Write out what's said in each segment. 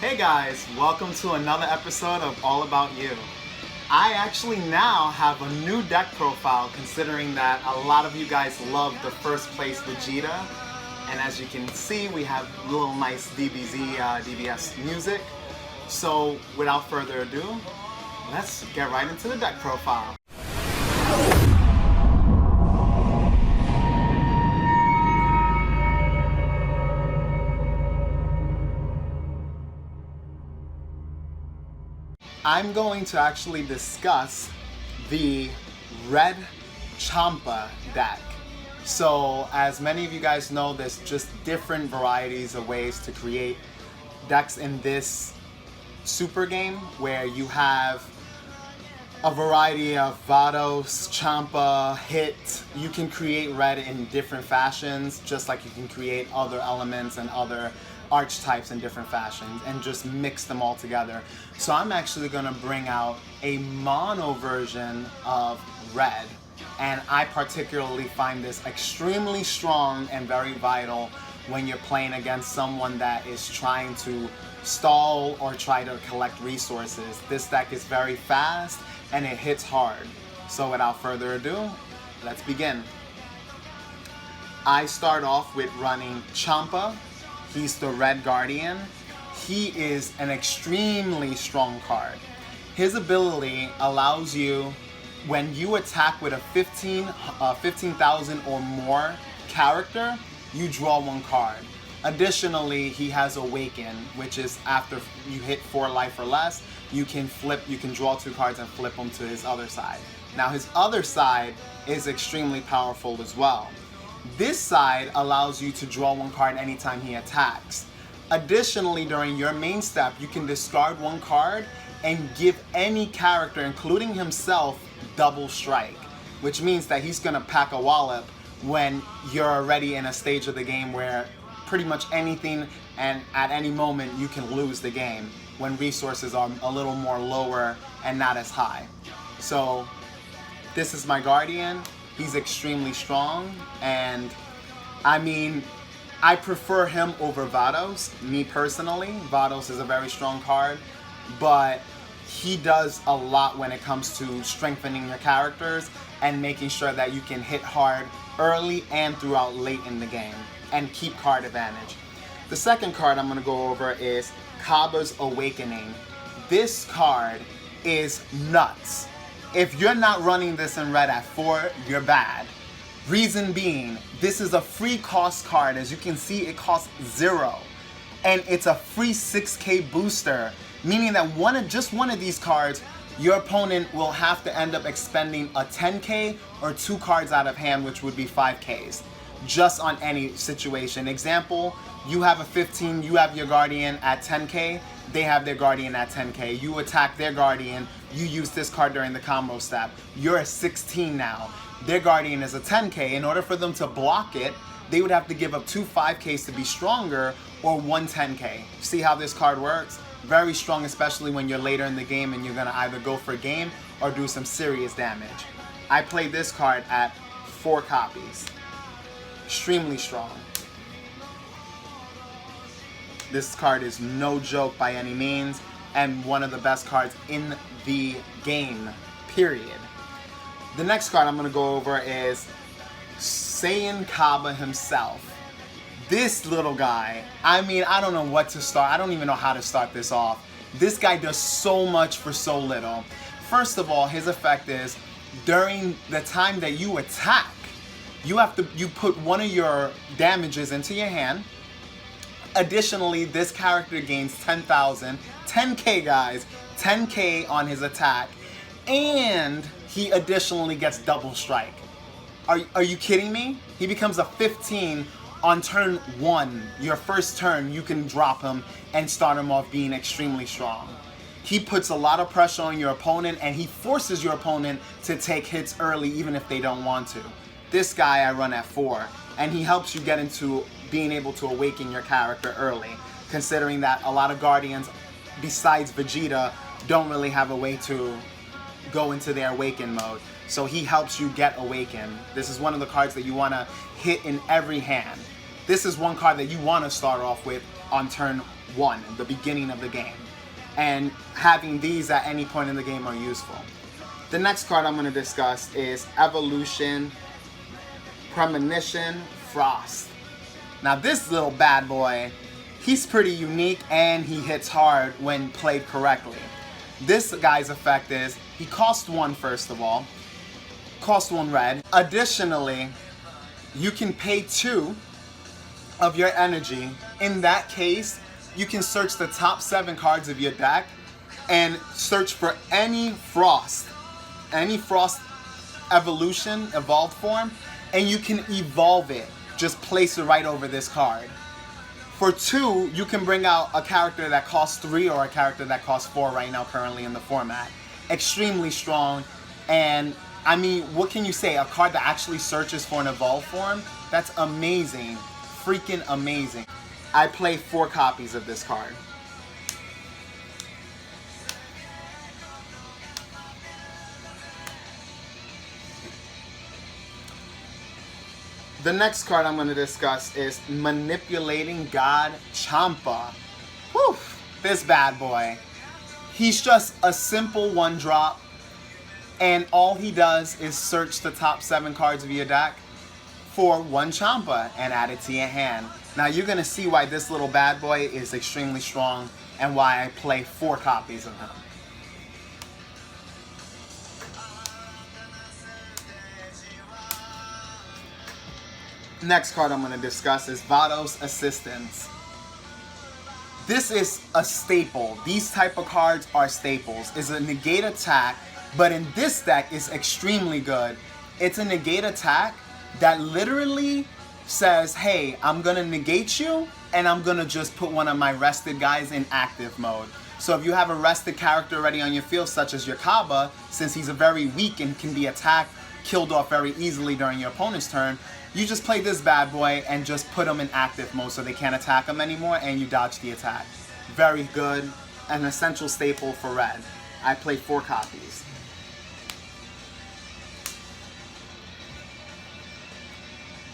Hey guys, welcome to another episode of All About You. I actually now have a new deck profile considering that a lot of you guys love the first place Vegeta. And as you can see, we have little nice DBS music. So without further ado, let's get right into the deck profile. I'm going to actually discuss the red Champa deck. So as many of you guys know, there's just different varieties of ways to create decks in this super game where you have a variety of Vados, Champa, Hit. You can create red in different fashions, just like you can create other elements and other archetypes in different fashions and just mix them all together. So I'm actually going to bring out a mono version of red, and I particularly find this extremely strong and very vital when you're playing against someone that is trying to stall or try to collect resources. This deck is very fast and it hits hard. So without further ado, let's begin. I start off with running Champa. He's the Red Guardian. He is an extremely strong card. His ability allows you, when you attack with a 15,000 or more character, you draw one card. Additionally, he has Awaken, which is after you hit 4 life or less, you can draw 2 cards and flip them to his other side. Now his other side is extremely powerful as well. This side allows you to draw 1 card anytime he attacks. Additionally, during your main step, you can discard 1 card and give any character, including himself, double strike, which means that he's gonna pack a wallop when you're already in a stage of the game where pretty much anything and at any moment you can lose the game when resources are a little more lower and not as high. So this is my Guardian. He's extremely strong, and I mean, I prefer him over Vados, me personally. Vados is a very strong card, but he does a lot when it comes to strengthening your characters and making sure that you can hit hard early and throughout late in the game and keep card advantage. The second card I'm going to go over is Cabba's Awakening. This card is nuts. If you're not running this in red at 4, you're bad. Reason being, this is a free cost card. As you can see, it costs 0. And it's a free 6k booster, meaning that just one of these cards, your opponent will have to end up expending a 10k or 2 cards out of hand, which would be 5ks, just on any situation. Example, you have a 15, you have your Guardian at 10k, they have their Guardian at 10k. You attack their Guardian, you use this card during the combo step. You're a 16 now. Their Guardian is a 10k. In order for them to block it, they would have to give up 2 5ks to be stronger or 1 10k. See how this card works? Very strong, especially when you're later in the game and you're gonna either go for a game or do some serious damage. I played this card at 4 copies. Extremely strong. This card is no joke by any means, and one of the best cards in the game, period. The next card I'm going to go over is Sayin himself. This little guy, I mean, I don't know what to start. I don't even know how to start this off. This guy does so much for so little. First of all, his effect is during the time that you attack, you put one of your damages into your hand. Additionally, this character gains 10,000, 10k guys, 10k on his attack, and he additionally gets double strike. Are you kidding me? He becomes a 15 on turn 1. Your first turn, you can drop him and start him off being extremely strong. He puts a lot of pressure on your opponent, and he forces your opponent to take hits early even if they don't want to. This guy I run at 4, and he helps you get into being able to awaken your character early, considering that a lot of Guardians, besides Vegeta, don't really have a way to go into their awaken mode. So he helps you get awakened. This is one of the cards that you want to hit in every hand. This is one card that you want to start off with on turn 1, the beginning of the game. And having these at any point in the game are useful. The next card I'm going to discuss is Evolution Premonition Frost. Now this little bad boy, he's pretty unique and he hits hard when played correctly. This guy's effect is, he costs 1 first of all, costs 1 red. Additionally, you can pay 2 of your energy. In that case, you can search the top 7 cards of your deck and search for any Frost evolution, evolved form, and you can evolve it. Just place it right over this card. For 2, you can bring out a character that costs 3 or a character that costs 4 right now currently in the format. Extremely strong, and I mean, what can you say? A card that actually searches for an evolved form? That's amazing. Freaking amazing. I play 4 copies of this card. The next card I'm going to discuss is Manipulating God Champa. Whew, this bad boy. He's just a simple 1-drop, and all he does is search the top 7 cards of your deck for 1 Champa and add it to your hand. Now you're going to see why this little bad boy is extremely strong and why I play 4 copies of him. Next card I'm going to discuss is Vados Assistance. This is a staple. These type of cards are staples. It's a negate attack, but in this deck it's extremely good. It's a negate attack that literally says, hey, I'm going to negate you and I'm going to just put one of my rested guys in active mode. So if you have a rested character already on your field, such as your Kaba, since he's a very weak and can be attacked, killed off very easily during your opponent's turn, you just play this bad boy and just put him in active mode so they can't attack him anymore and you dodge the attack. Very good. An essential staple for red. I play 4 copies.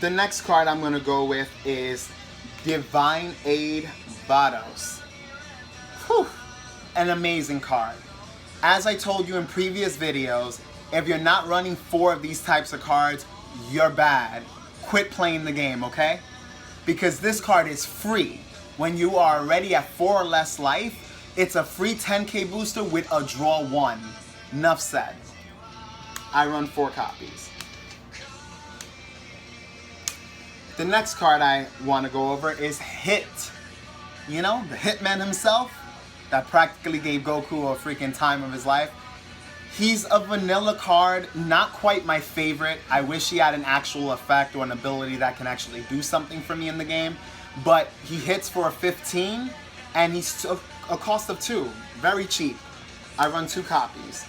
The next card I'm going to go with is Divine Aid Vados. Whew. An amazing card. As I told you in previous videos, if you're not running 4 of these types of cards, you're bad. Quit playing the game, okay? Because this card is free. When you are already at 4 or less life, it's a free 10k booster with a draw 1. Enough said. I run 4 copies. The next card I want to go over is Hit. You know, the Hitman himself that practically gave Goku a freaking time of his life. He's a vanilla card, not quite my favorite. I wish he had an actual effect or an ability that can actually do something for me in the game. But he hits for a 15 and he's a cost of 2. Very cheap. I run 2 copies.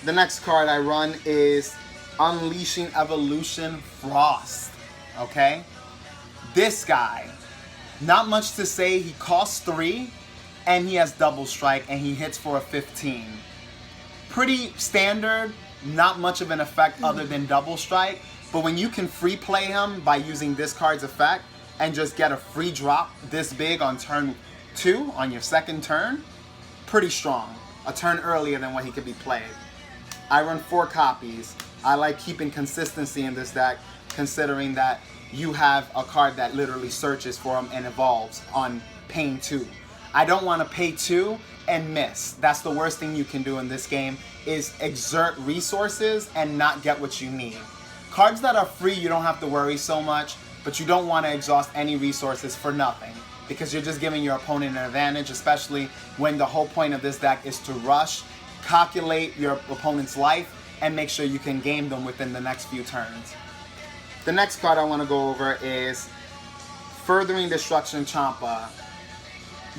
The next card I run is Unleashing Evolution Frost. Okay? This guy, not much to say. He costs 3. And he has double strike and he hits for a 15. Pretty standard, not much of an effect other than double strike. But when you can free play him by using this card's effect and just get a free drop this big on turn 2, on your second turn, pretty strong. A turn earlier than what he could be played. I run 4 copies. I like keeping consistency in this deck, considering that you have a card that literally searches for him and evolves on paying 2. I don't want to pay 2 and miss. That's the worst thing you can do in this game, is exert resources and not get what you need. Cards that are free, you don't have to worry so much, but you don't want to exhaust any resources for nothing, because you're just giving your opponent an advantage, especially when the whole point of this deck is to rush, calculate your opponent's life, and make sure you can game them within the next few turns. The next card I want to go over is Furthering Destruction Champa.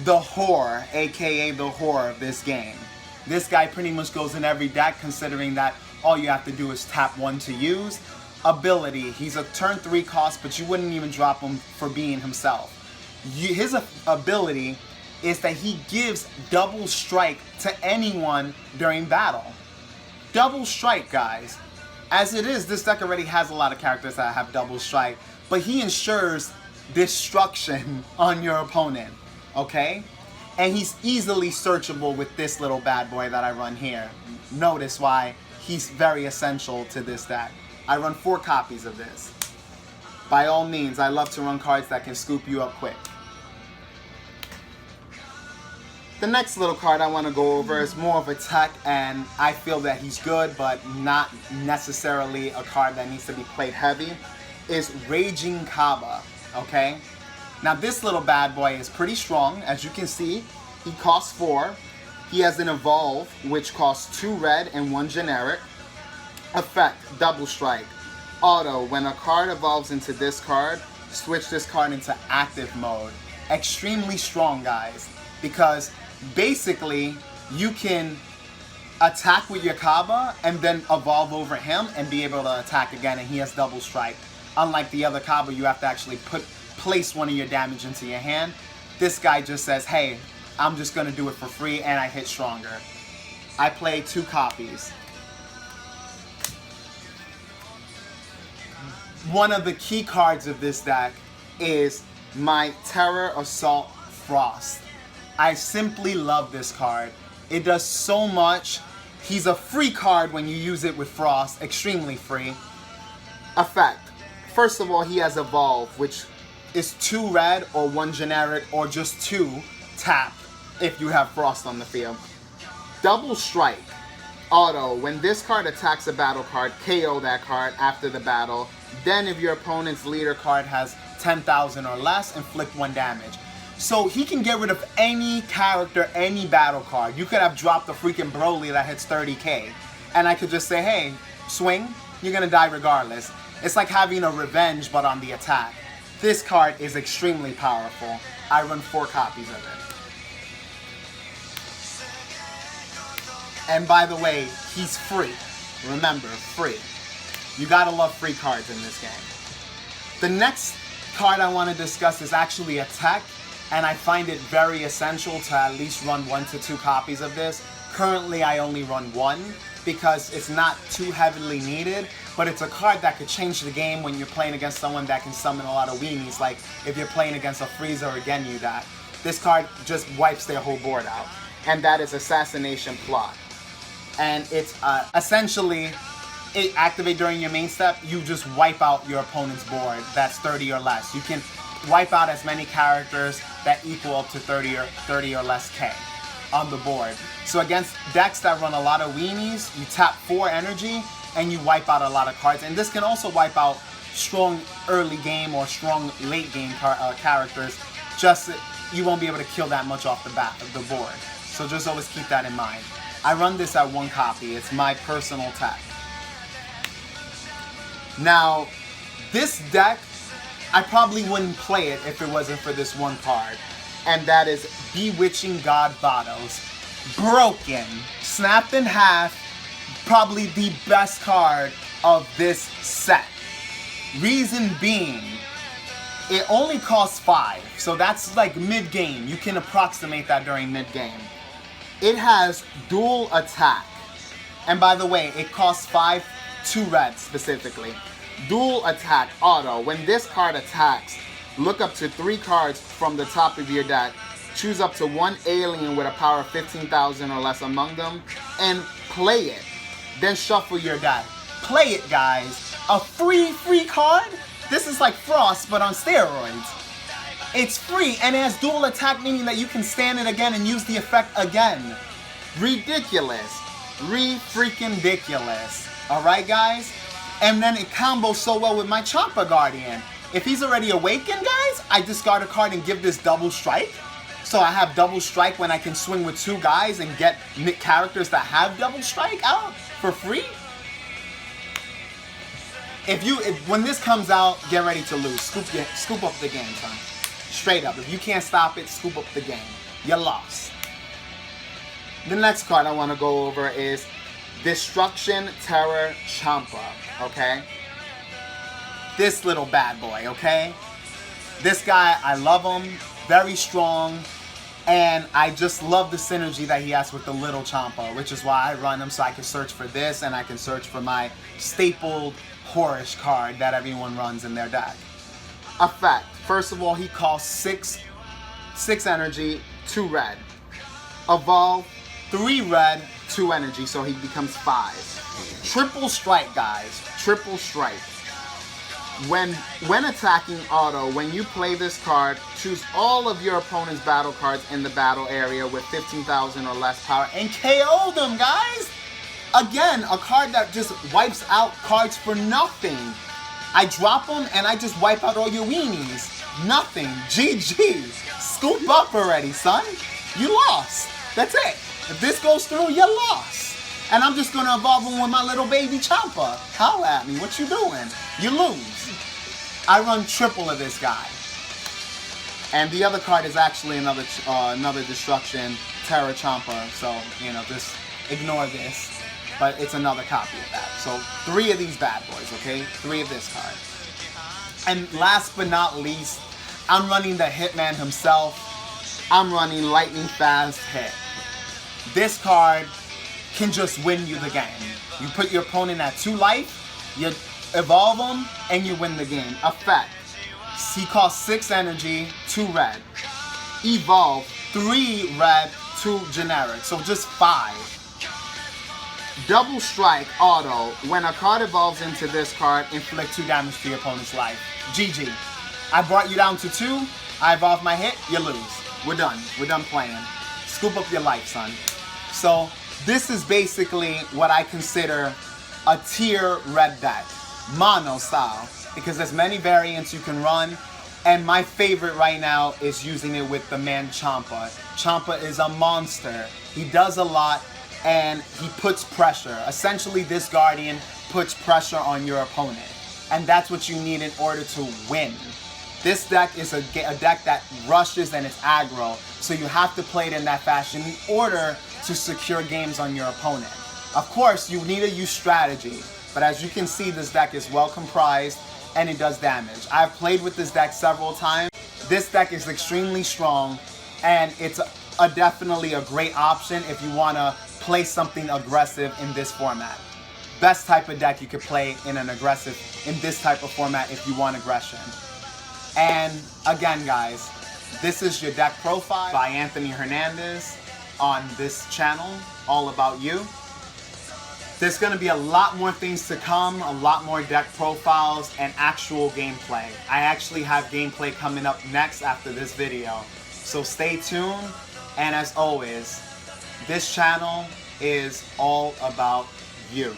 The whore, aka the whore of this game. This guy pretty much goes in every deck, considering that all you have to do is tap 1 to use. Ability, he's a turn 3 cost, but you wouldn't even drop him for being himself. His ability is that he gives double strike to anyone during battle. Double strike, guys. As it is, this deck already has a lot of characters that have double strike, but he ensures destruction on your opponent, okay? And he's easily searchable with this little bad boy that I run here. Notice why he's very essential to this deck. I run 4 copies of this. By all means, I love to run cards that can scoop you up quick. The next little card I want to go over is more of a tech, and I feel that he's good, but not necessarily a card that needs to be played heavy, is Raging Kaba, okay? Now this little bad boy is pretty strong. As you can see, he costs 4. He has an Evolve, which costs 2 red and 1 generic. Effect, Double Strike. Auto, when a card evolves into this card, switch this card into active mode. Extremely strong, guys, because basically you can attack with your Kaba and then evolve over him and be able to attack again, and he has Double Strike. Unlike the other Kaba, you have to actually place one of your damage into your hand. This guy just says, hey, I'm just going to do it for free, and I hit stronger. I play 2 copies. One of the key cards of this deck is my Terror Assault Frost. I simply love this card. It does so much. He's a free card when you use it with Frost, extremely free. Effect. First of all, he has Evolve, which is 2 red or 1 generic, or just 2 tap if you have Frost on the field. Double Strike. Auto, when this card attacks a battle card, KO that card after the battle. Then if your opponent's leader card has 10,000 or less, inflict 1 damage. So he can get rid of any character, any battle card. You could have dropped a freaking Broly that hits 30k, and I could just say, hey, swing, you're gonna die regardless. It's like having a revenge but on the attack. This card is extremely powerful. I run 4 copies of it. And by the way, he's free. Remember, free. You gotta love free cards in this game. The next card I want to discuss is actually a tech, and I find it very essential to at least run 1 to 2 copies of this. Currently, I only run 1 because it's not too heavily needed, but it's a card that could change the game when you're playing against someone that can summon a lot of weenies, like if you're playing against a Frieza or Genyu deck. This card just wipes their whole board out, and that is Assassination Plot. And it's essentially, it activate during your main step, you just wipe out your opponent's board that's 30 or less. You can wipe out as many characters that equal up to 30 or less K on the board. So against decks that run a lot of weenies, you tap 4 energy and you wipe out a lot of cards. And this can also wipe out strong early game or strong late game characters. Just you won't be able to kill that much off the board. So just always keep that in mind. I run this at 1 copy. It's my personal tech. Now, this deck, I probably wouldn't play it if it wasn't for this 1 card. And that is Bewitching God Vados. Broken. Snapped in half. Probably the best card of this set. Reason being, it only costs 5. So that's like mid-game. You can approximate that during mid-game. It has dual attack. And by the way, it costs 5, 2 red specifically. Dual attack auto. When this card attacks, look up to 3 cards from the top of your deck. Choose up to 1 alien with a power of 15,000 or less among them, and play it. Then shuffle your deck. Play it, guys. A free card? This is like Frost, but on steroids. It's free, and it has dual attack, meaning that you can stand it again and use the effect again. Ridiculous. Re-freaking-diculous. Alright, guys? And then it combos so well with my Champa Guardian. If he's already awakened, guys, I discard a card and give this double strike. So I have double strike when I can swing with 2 guys and get characters that have double strike out for free. When this comes out, get ready to lose. Scoop up the game, son. Straight up. If you can't stop it, scoop up the game. You lost. The next card I want to go over is Destruction Terror Champa, okay? This little bad boy, okay? This guy, I love him. Very strong. And I just love the synergy that he has with the little Champa, which is why I run him, so I can search for this and I can search for my stapled Horish card that everyone runs in their deck. Effect. First of all, he costs 6 energy, 2 red. Evolve, 3 red, 2 energy, so he becomes 5. Triple strike, guys. Triple strike. When attacking auto, when you play this card, choose all of your opponent's battle cards in the battle area with 15,000 or less power and KO them, guys! Again, a card that just wipes out cards for nothing. I drop them and I just wipe out all your weenies. Nothing. GG. Scoop up already, son. You lost. That's it. If this goes through, you lost. And I'm just going to evolve him with my little baby Champa. Holla at me. What you doing? You lose. I run triple of this guy. And the other card is actually another destruction, Terra Champa. So, you know, just ignore this. But it's another copy of that. So 3 of these bad boys, okay? 3 of this card. And last but not least, I'm running the Hitman himself. I'm running Lightning Fast Hit. This card can just win you the game. You put your opponent at 2 life, you evolve them, and you win the game. Effect. He costs 6 energy, 2 red. Evolve, 3 red, 2 generic. So just 5. Double strike auto. When a card evolves into this card, inflict 2 damage to your opponent's life. GG. I brought you down to 2. I evolve my hit, you lose. We're done. We're done playing. Scoop up your life, son. So this is basically what I consider a tier red deck. Mono style. Because there's many variants you can run. And my favorite right now is using it with the man Champa. Champa is a monster. He does a lot. And he puts pressure. Essentially, this Guardian puts pressure on your opponent. And that's what you need in order to win. This deck is a deck that rushes and it's aggro. So you have to play it in that fashion in order to secure games on your opponent. Of course, you need to use strategy. But as you can see, this deck is well comprised and it does damage. I've played with this deck several times. This deck is extremely strong and it's definitely a great option if you want to play something aggressive in this format. Best type of deck you could play in this type of format if you want aggression. And again, guys, this is your deck profile by Anthony Hernandez on this channel, All About You. There's going to be a lot more things to come, a lot more deck profiles and actual gameplay. I actually have gameplay coming up next after this video. So stay tuned, and as always, this channel is all about you.